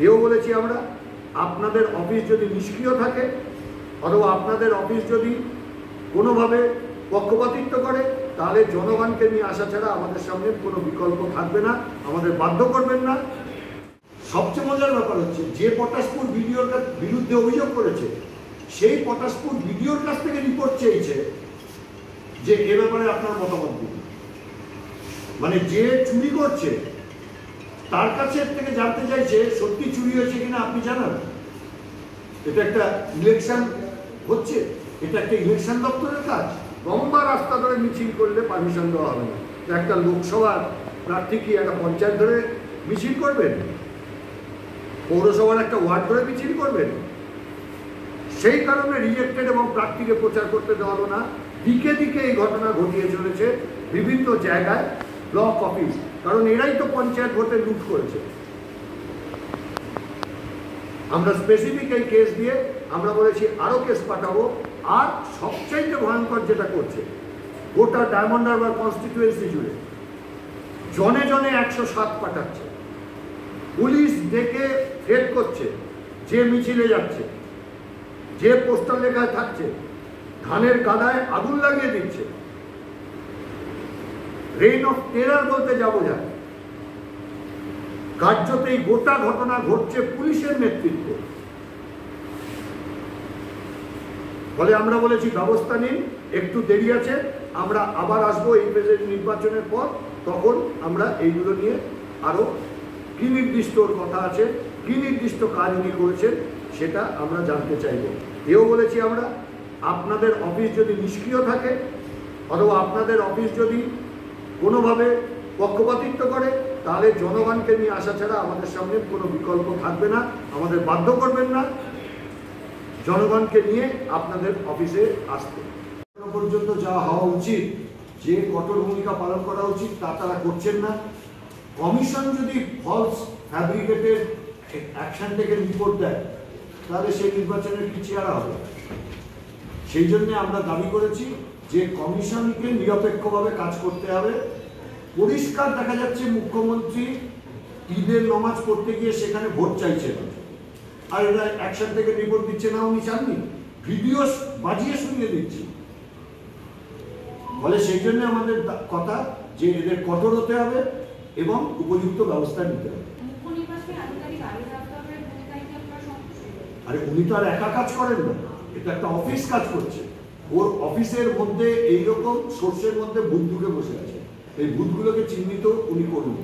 এও বলেছি আমরা, আপনাদের অফিস যদি নিষ্ক্রিয় থাকে অথবা আপনাদের অফিস যদি কোনোভাবে পক্ষপাতিত্ব করে, তাহলে জনগণকে নিয়ে আসা ছাড়া আমাদের সামনে কোনো বিকল্প থাকবে না, আমাদের বাধ্য করবেন না। সবচেয়ে মজার ব্যাপার হচ্ছে, যে পটাশপুর ভিডিওর বিরুদ্ধে অভিযোগ করেছে সেই পটাশপুর ভিডিওর কাছ থেকে রিপোর্ট চেয়েছে যে এ ব্যাপারে আপনার মতামত দিন। মানে যে চুরি করছে তার কাছে থেকে জানতে চাইছে সত্যি চুরি হয়েছে কিনা আপনি জানান। এটা একটা ইলেকশন হচ্ছে, এটা একটা ইলেকশন দপ্তরের কাজ। লম্বা রাস্তা ধরে মিছিল করলে পারমিশন দেওয়া হবে না। একটা লোকসভার প্রার্থী কি একটা পঞ্চায়েত ধরে মিছিল করবেন? পৌরসভার একটা ওয়ার্ড ধরে মিছিল করবেন? সেই কারণে রিজেক্টেড এবং প্রার্থীকে প্রচার করতে দেওয়া হলো না। দিকে দিকে এই ঘটনা ঘটিয়ে চলেছে বিভিন্ন জায়গায়, ব্লক অফিস, কারণ এরাই তো পঞ্চায়েত ভোটে লুট করেছে। আমরা স্পেসিফিক এই কেস দিয়ে আমরা বলেছি আরও কেস পাঠাবো। আর সবচাইতে ভয়ঙ্কর যেটা করছে, গোটা ডায়মন্ড হারবার কনস্টিটিউয়েন্সি জুড়ে জনে জনে 107 পাঠাচ্ছে, পুলিশ ডেকে থ্রেট করছে, যে মিছিলে যাচ্ছে, যে পোস্টার লেখায় থাকছে, ধানের গাদায় আগুন লাগিয়ে দিচ্ছে। রেইন অফ টেরার বলতে যাবো যায়। কার্যত এই গোটা ঘটনা ঘটছে পুলিশের নেতৃত্বে। ফলে আমরা বলেছি ব্যবস্থা নিন, একটু দেরি আছে, আমরা আবার আসবো এই প্রেসিডেন্ট নির্বাচনের পর, তখন আমরা এইগুলো নিয়ে আরো কি নির্দিষ্ট কথা আছে, কি নির্দিষ্ট কাজ উনি করেছেন সেটা আমরা জানতে চাইব। এও বলেছি আমরা, আপনাদের অফিস যদি নিষ্ক্রিয় থাকে অথবা আপনাদের অফিস যদি কোনোভাবে পক্ষপাতিত্ব করে, তাহলে জনগণকে নিয়ে আসা ছাড়া আমাদের সামনে কোনো বিকল্প থাকবে না, আমাদের বাধ্য করবেন না জনগণকে নিয়ে আপনাদের অফিসে আসতে। পর্যন্ত যা হওয়া উচিত, যে কঠোর ভূমিকা পালন করা উচিত তা তারা করছেন না। কমিশন যদি ফলস ফ্যাব্রিকেটেড অ্যাকশন থেকে রিপোর্ট দেয়, তাহলে সেই নির্বাচনের কি চেহারা হবে? সেই জন্য আমরা দাবি করেছি যে কমিশনকে নিরপেক্ষভাবে কাজ করতে হবে। পরিষ্কার দেখা যাচ্ছে মুখ্যমন্ত্রী ঈদের নমাজ পড়তে গিয়ে সেখানে ভোট চাইছেন, আর এরা অ্যাকশন থেকে রিপোর্ট দিচ্ছে না, উনি চাননি, ভিডিও বাজিয়ে শুনিয়ে দিচ্ছে। ফলে সেই জন্য আমাদের কথা যে এদের কঠোর হতে হবে এবং উপযুক্ত ব্যবস্থা নিতে হবে। আরে উনি তো আর একা কাজ করেন না, এটা একটা অফিস কাজ করছে। ওর অফিসের মধ্যে এইরকম সোর্সের মধ্যে ভূত ঢুকে বসে আছে, এই ভূতগুলোকে চিহ্নিত উনি করুন।